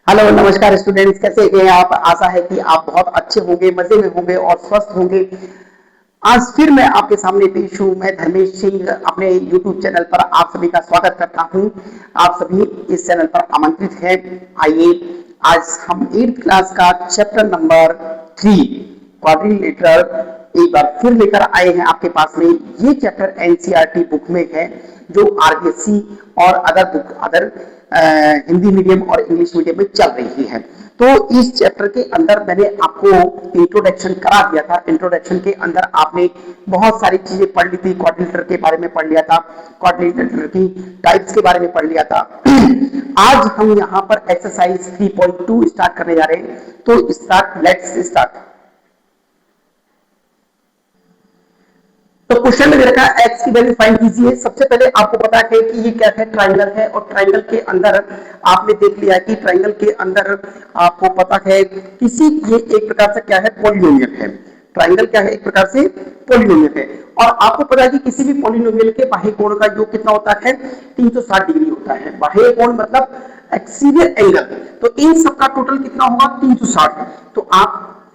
Hello नमस्कार students, कैसे हैं आप। आशा है कि आप बहुत अच्छे होंगे, मजे में होंगे और स्वस्थ होंगे। आज फिर मैं आपके सामने पेश हूं। मैं धर्मेश सिंह अपने YouTube चैनल पर आप सभी का स्वागत करता हूं। आप सभी इस चैनल पर आमंत्रित हैं। आइए आज हम 8th क्लास का चैप्टर नंबर 3 क्वाड्रिलेटरल एक बार फिर लेकर आए हैं आपके पास में। ये चैप्टर एनसीईआरटी बुक में है, जो आरबीएससी और अदर हिंदी मीडियम और इंग्लिश मीडियम में चल रही है। तो इस चैप्टर के अंदर मैंने आपको इंट्रोडक्शन करा दिया था। इंट्रोडक्शन के अंदर आपने बहुत सारी चीजें पढ़ ली थी। क्वाड्रिलेटर के बारे में पढ़ लिया था, क्वाड्रिलेटर की टाइप्स के बारे में पढ़ लिया था। आज हम यहाँ पर एक्सरसाइज 3.2 स्टार्ट करने जा रहे हैं। तो लेट्स स्टार्ट। तो क्वेश्चन में दे रखा है एक्स की वैल्यू फाइंड कीजिए। सबसे पहले आपको पता है कि ये क्या है, ट्राइंगल है। और ट्राइंगल के अंदर आपने देख लिया कि ट्राइंगल के अंदर आपको पता है किसी ये एक प्रकार से क्या है, पॉलिनोमियल है। ट्राइंगल क्या है, एक प्रकार से पॉलिनोमियल है। और आपको पता है कि किसी भी पॉलिनोमियल के बाह्य कोण का योग कितना होता है, 360 डिग्री होता है। बाह्य कोण मतलब एक्सटीरियर एंगल। तो इन सबका टोटल कितना होगा, 360। तो आप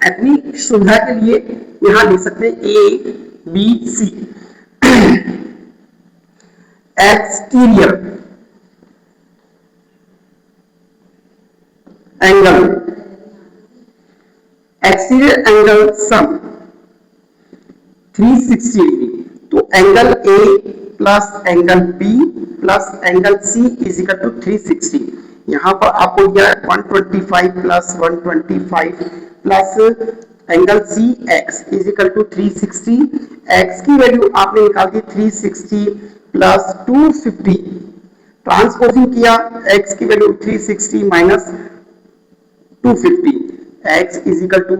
अपनी सुविधा के लिए यहां लिख सकते हैं A B C. Exterior angle, exterior angle sum 360 degree. तो angle A plus angle B plus angle C is equal to 360। यहां पर आपको दिया 125 plus 125 plus angle C x is equal to 360। X की वैल्यू आपने निकाल दी 360 प्लस 250। ट्रांसपोजिंग किया, एक्स की value 360 minus 250, x is equal to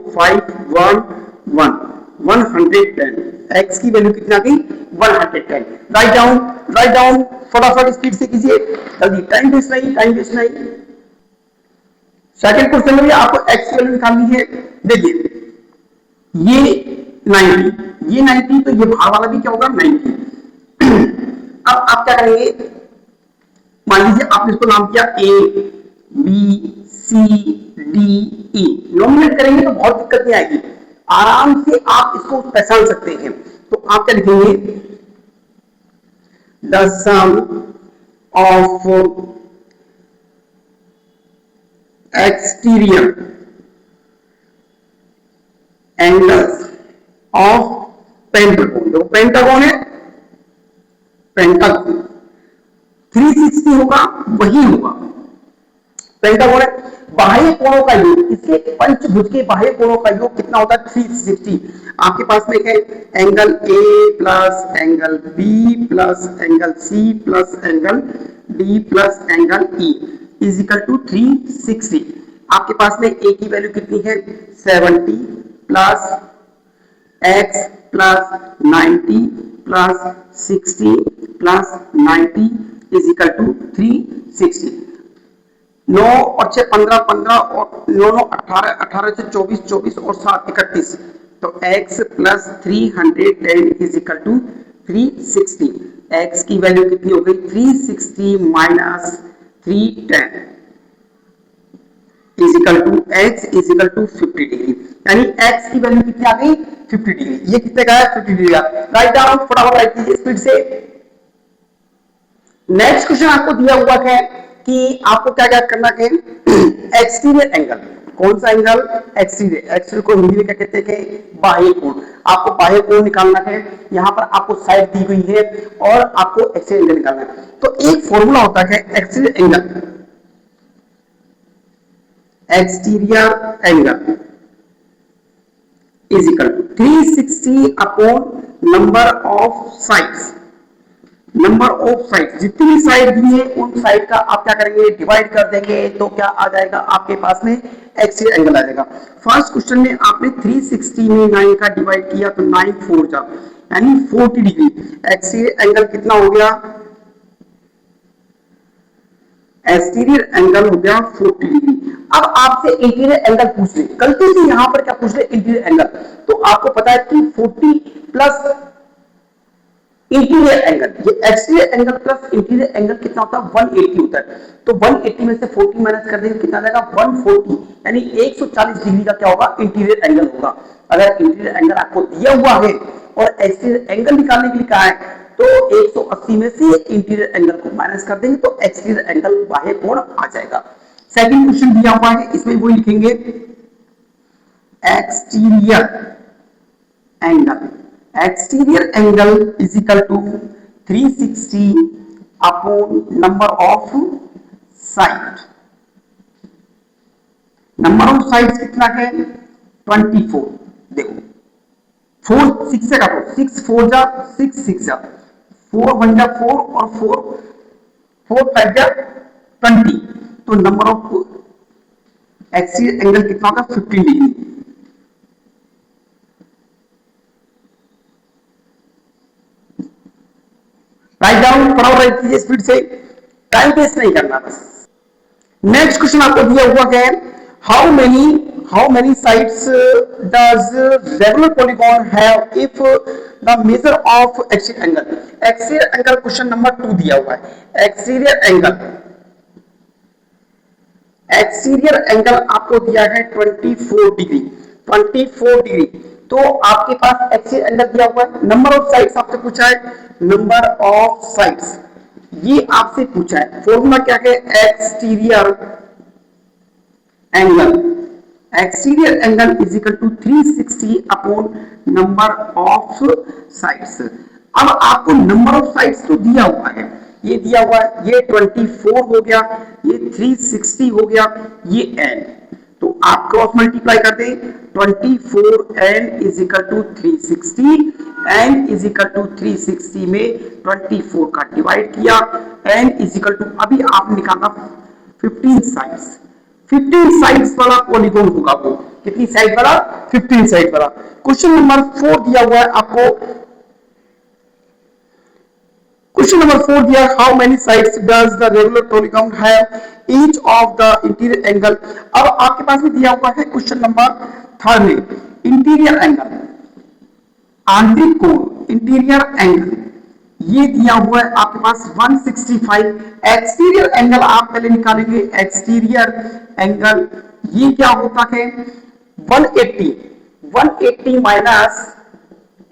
0511 110। x की वैल्यू कितना गई, 110। राइट डाउन फटाफट स्पीड से कीजिए, जल्दी, टाइम वेस्ट नहीं। सेकंड क्वेश्चन में भी आपको x की वैल्यू निकालनी है। देखिए ये 90, ये 90, तो ये भाग वाला भी क्या होगा, 90। अब आप क्या करेंगे, मान लीजिए आपने इसको नाम किया A B C D E. Nominate करेंगे तो बहुत दिक्कत नहीं आएगी, आराम से आप इसको पहचान सकते हैं। तो आप क्या लिखेंगे, the sum of exterior angles of pentagon. जो पेंटागन है, पेंटागन 360 होगा, वही होगा पेंटागन है। बाह्य कोणों का योग, इसके पंचभुज के बाह्य कोणों का योग कितना होता है, 360। आपके पास में है angle A plus angle B plus angle C plus angle D plus angle E is equal to 360। आपके पास में ए की वैल्यू कितनी है, 70 plus x plus 90 plus 60 plus 90 is equal to 360। 9 और 6 15 15 और 9 9 18 18 से 24 24 और 7 31। तो x plus 310 is equal to 360। x की वैल्यू कितनी हो गई, 360 minus 310 is equal to x is equal to 50 degree. यानी x की वैल्यू कितनी आ गई, 50 डिग्री। ये कितने का है, 50 डिग्री का। राइट डाउन फटाफट राइट कीजिए स्पीड से। नेक्स्ट क्वेश्चन आपको दिया हुआ है कि आपको क्या क्या करना है, एक्सटीरियर एंगल। कौन सा एंगल, एक्सटीरियर। एक्सटीरियर को हिंदी में क्या कहते हैं, बाह्य कोण। आपको बाह्य कोण निकालना है। यहां पर आपको साइड दी हुई है और आपको एक्सटीरियर एंगल निकालना है। तो एक फॉर्मूला होता है exterior angle, exterior angle is equal to 360 upon number of sides. Number of side, जितनी भी साइड दी है उन साइड का आप क्या करेंगे, डिवाइड कर देंगे। तो क्या आ जाएगा आपके पास में, एक्सटीरियर एंगल आ जाएगा। फर्स्ट क्वेश्चन में आपने 360 में 9 का डिवाइड किया तो 9 4 जा, यानी 40 डिग्री। एक्सटीरियर एंगल कितना हो गया, एक्सटीरियर एंगल हो गया 40 डिग्री। अब आपसे इंटीरियर एंगल पूछ ले, गलती से यहां पर क्या पूछ ले, इंटीरियर एंगल। तो आपको पता है कि 40 प्लस इंटीरियर एंगल, ये exterior angle plus interior angle कितना होता है 180 होता है। तो 180 में से 40 माइनस कर देंगे कितना आ जाएगा 140, यानी 140 डिग्री का क्या होगा इंटीरियर एंगल होगा। अगर इंटीरियर एंगल आपको दिया हुआ है और एक्सटीरियर एंगल निकालने के लिए कहा है तो 180 में से इंटीरियर एंगल को माइनस कर देंगे तो एक्सटीरियर एंगल बाह्य कोण आ जाएगा। सेकंड क्वेश्चन दिया हुआ है, इसमें वो लिखेंगे exterior angle, exterior angle is equal to 360 upon number of side. Number of sides कितना है 24। देखो 4 6 से काटो, 6 4 जा 6 6 जा 4 1 जा 4 और 4 4 5 जा 20। तो नंबर ऑफ एक्सटीरियर एंगल कितना होगा 15 डिग्री। राइट डाउन, फटाफट राइट कीजिए स्पीड से, टाइम वेस्ट नहीं करना बस। नेक्स्ट क्वेश्चन आपको दिया हुआ है how many sides does regular polygon have if the measure of exterior angle, exterior angle question number 2 दिया हुआ है। एक्सटीरियर एंगल आपको दिया है 24 डिग्री, 24 डिग्री। तो आपके पास एक्सटीरियर एंगल दिया हुआ है, नंबर ऑफ साइड्स आपसे पूछा है, नंबर ऑफ साइड्स ये आपसे पूछा है। फॉर्मूला क्या है exterior angle, exterior angle is equal to 360 upon number of sides. अब आपको नंबर ऑफ साइड्स तो दिया हुआ है, ये दिया हुआ है, ये 24 हो गया, ये 360 हो गया, ये n, तो आप क्रॉस मल्टीप्लाई कर दें 24n is equal to 360, n is equal to 360 में 24 का डिवाइड किया, n इज इक्वल टू अभी आप निकालना 15 साइड्स, 15 साइड्स वाला पॉलीगॉन होगा वो, कितनी साइड वाला 15 साइड वाला। क्वेश्चन नंबर 4 दिया हुआ है आपको, क्वेश्चन नंबर 4 दिया how many sides does the regular polygon have each of the interior angle. अब आपके पास भी दिया हुआ है क्वेश्चन नंबर 3 में इंटीरियर एंगल, आंतरिक कोण इंटीरियर एंगल ये दिया हुआ है आपके पास 165। एक्सटीरियर एंगल आप पहले निकालेंगे, एक्सटीरियर एंगल ये क्या होता है 180, 180 minus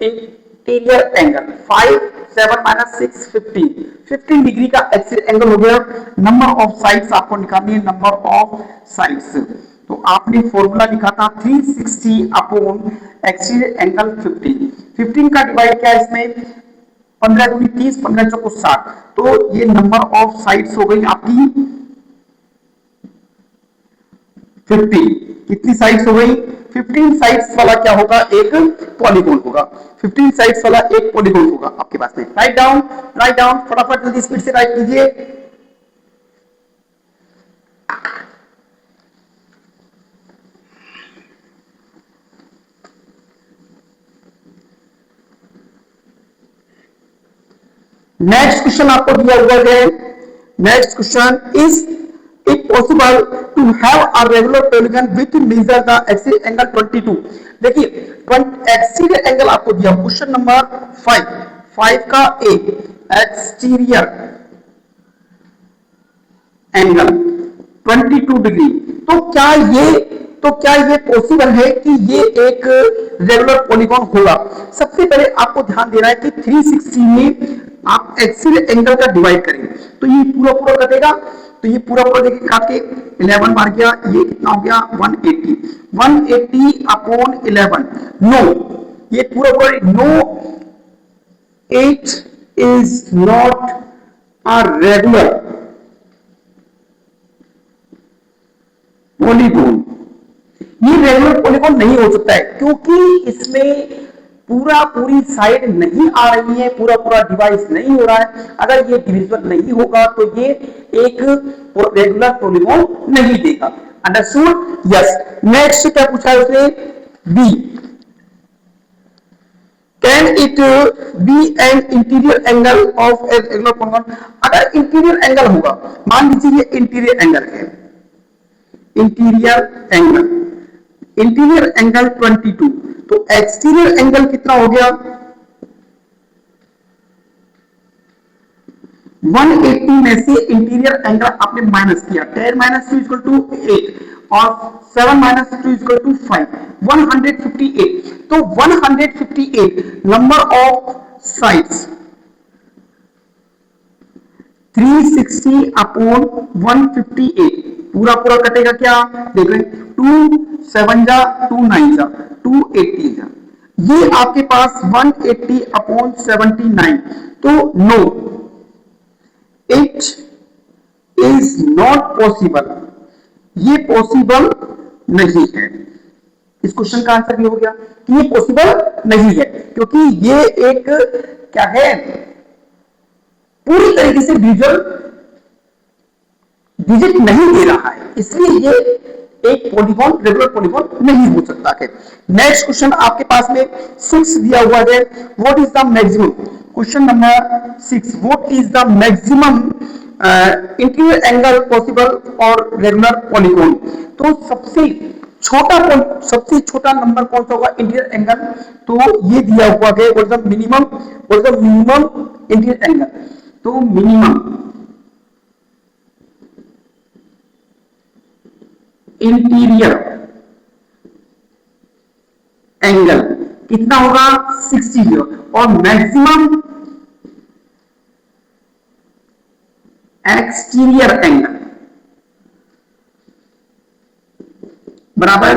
interior angle 5 7 minus 6 15, 15 degree का एक्सटीरियर एंगल हो गया। नंबर ऑफ साइड्स आपको निकालनी है, नंबर ऑफ साइड्स, तो आपने फॉर्मूला लिखा था 360 अपॉन एक्सटीरियर एंगल 15, 15 का डिवाइड किया इसमें 15 दूनी 30, 15 चौको 60, तो ये नंबर ऑफ साइड्स हो गई आपकी 15। कितनी साइड्स हो गई 15 साइड्स वाला क्या होगा एक पॉलीगॉन होगा, 15 साइड्स वाला एक पॉलीगॉन होगा आपके पास में। राइट डाउन फटाफट जल्दी स्पीड से राइट कीजिए। नेक्स्ट क्वेश्चन आपको दिया हुआ है, next question is it possible to have a regular polygon with measure the exterior angle 22। देखिए एक्सटीरियर एंगल आपको दिया क्वेश्चन नंबर 5 का ए एक्सटीरियर एंगल 22 डिग्री। तो क्या ये पॉसिबल है कि ये एक रेगुलर पॉलीगॉन होगा। सबसे पहले आपको ध्यान देना है कि 360 में आप एक्सटीरियर एंगल का डिवाइड करेंगे तो ये पूरा कर देगा, तो ये पूरा देखिए काट के 11 मार गया, ये कितना हो गया 180, 180 अपॉन 11, नो ये पूरा no, it is not a regular polygon, ये रेगुलर पॉलीगॉन नहीं हो सकता है क्योंकि इसमें पूरी साइड नहीं आ रही है, पूरा डिवाइस नहीं हो रहा है। अगर ये डिविजिबल नहीं होगा तो ये एक रेगुलर पॉलीगॉन नहीं देगा। अंडरस्टूड? यस। नेक्स्ट क्या पूछा है उसने B, can it be an interior angle of a regular polygon. अगर इंटीरियर एंगल होगा, मान लीजिए ये इंटीरियर एंगल है, इंटीरियर एंगल 22, तो एक्सटीरियर एंगल कितना हो गया 180 में से इंटीरियर एंगल आपने माइनस किया, 10 माइनस 2 इक्वल टू 8 और 7 माइनस 2 इक्वल टू 5, 158। तो 158 नंबर ऑफ साइड्स 360 अपॉन 158 पूरा पूरा कटेगा क्या देख रहे हैं, 2 7 जा 2 9 जा 280 जा, ये आपके पास 180 अपॉन 79। तो no, it is not possible, ये पॉसिबल नहीं है। इस क्वेश्चन का आंसर ये हो गया कि ये पॉसिबल नहीं है, क्योंकि ये एक क्या है, पूरी तरीके से डिजिट नहीं दे रहा है, इसलिए ये एक पॉलीगॉन, रेगुलर पॉलीगॉन नहीं हो सकता है। नेक्स्ट क्वेश्चन आपके पास में 6 दिया हुआ है, what is the maximum, question number 6, what is the maximum interior angle possible और रेगुलर पॉलीगॉन। तो सबसे छोटा नंबर कौन सा होगा इंटीरियर एंगल, तो ये दिया हुआ है, what is the minimum interior angle. तो मिनिमम इंटीरियर एंगल कितना होगा 60 और मैक्सिमम एक्सटीरियर एंगल बराबर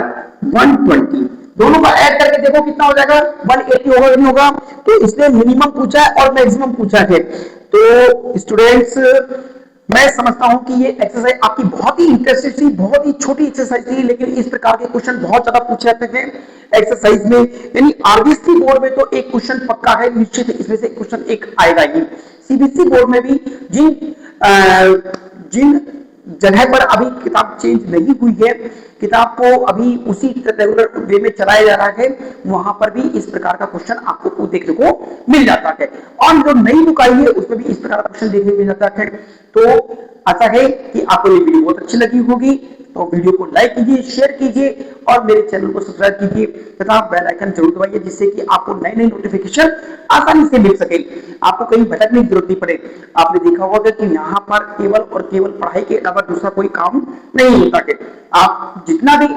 120। दोनों का ऐड करके देखो कितना हो जाएगा, 180 होगा नहीं होगा। तो इसने मिनिमम पूछा है और मैक्सिमम पूछा है। तो स्टूडेंट्स मैं समझता हूं कि ये एक्सरसाइज आपकी बहुत ही इंटरेस्टिंग थी, बहुत ही छोटी एक्सरसाइज थी, लेकिन इस प्रकार के क्वेश्चन बहुत ज्यादा पूछे जाते हैं एक्सरसाइज में। यानी आरबीएससी बोर्ड में तो एक क्वेश्चन पक्का है निश्चित, इसमें से क्वेश्चन एक आएगा ही। सीबीएसई बोर्ड में भी जिन जगह पर अभी किताब चेंज नहीं हुई है, किताब को अभी उसी रेगुलर वे में चलाया जा रहा है, वहां पर भी इस प्रकार का क्वेश्चन आपको देखने को मिल जाता है। और जो नई बुक आई है उसमें भी इस प्रकार का क्वेश्चन देखने को मिल जाता है। तो आशा है कि आपको ये वीडियो बहुत अच्छी लगी होगी, तो वीडियो को लाइक कीजिए, शेयर कीजिए और मेरे चैनल को सब्सक्राइब कीजिए तथा बेल आइकन जरूर दबाइए, जिससे कि आपको नए नए नोटिफिकेशन आसानी से मिल सके, आपको कहीं भटकने की जरूरत नहीं पड़े। आपने देखा होगा कि यहाँ पर केवल और केवल पढ़ाई के अलावा दूसरा कोई काम नहीं होता है। आप जितना भी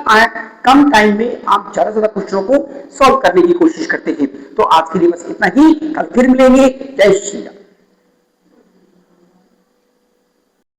कम टाइम में आप ज्यादा से ज्यादा क्वेश्चनों को सॉल्व करने की कोशिश करते हैं। तो आज के लिए बस इतना ही, कल फिर मिलेंगे। जय श्री राम।